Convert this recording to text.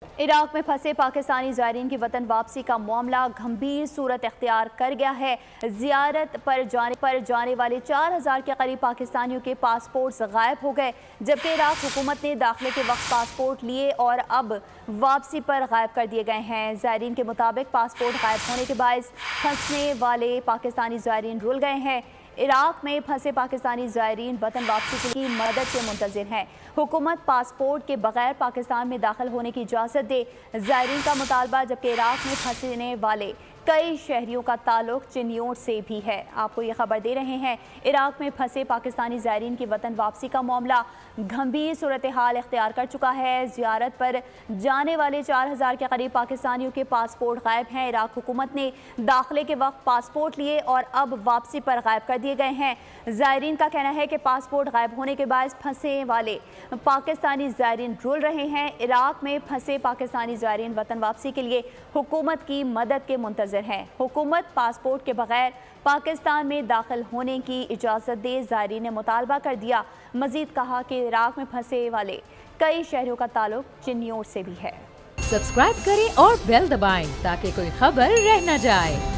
Iraq में फंसे पाकिस्तानी ज़ायरीन की वतन वापसी का मामला गंभीर सूरत इख्तियार कर गया है। ज़ियारत पर जाने वाले 4000 के करीब पाकिस्तानियों के पासपोर्ट्स गायब हो गए, जबकि इराक हुकूमत ने दाखिले के वक्त पासपोर्ट लिए और अब वापसी पर गायब कर दिए गए हैं। ज़ायरीन के मुताबिक पासपोर्ट गायब होने के बायस फंसने वाले पाकिस्तानी ज़ायरीन रुल गए हैं। इराक में फंसे पाकिस्तानी ज़ायरीन वतन वापसी की मदद के मुंतज़िर हैं। हुकूमत पासपोर्ट के बगैर पाकिस्तान में दाखिल होने की इजाज़त दे ज़ायरीन का मुतालबा, जबकि इराक में फंसने वाले कई शहरियों का ताल्लुक चिन्योट से भी है। आपको ये खबर दे रहे हैं, इराक में फंसे पाकिस्तानी ज़ायरीन की वतन वापसी का मामला गंभीर सूरत हाल इख्तियार कर चुका है। ज़ियारत पर जाने वाले 4000 के करीब पाकिस्तानियों के पासपोर्ट गायब हैं। इराक हुकूमत ने दाखिले के वक्त पासपोर्ट लिए और अब वापसी पर गायब कर दिए गए हैं। ज़ायरीन का कहना है कि पासपोर्ट गायब होने के बाद फंसे वाले पाकिस्तानी ज़ायरीन रुल रहे हैं। इराक में फंसे पाकिस्तानी ज़ायरीन वतन वापसी के लिए हुकूमत की मदद के मुंतज़िर हैं। हुकूमत पासपोर्ट के बगैर पाकिस्तान में दाखिल होने की इजाज़त दे ज़ायरीन ने मुतालबा कर दिया। मजीद कहा कि इराक में फंसे वाले कई शहरों का ताल्लुक चिन्योट से भी है। सब्सक्राइब करें और बेल दबाएं ताकि कोई खबर रह न जाए।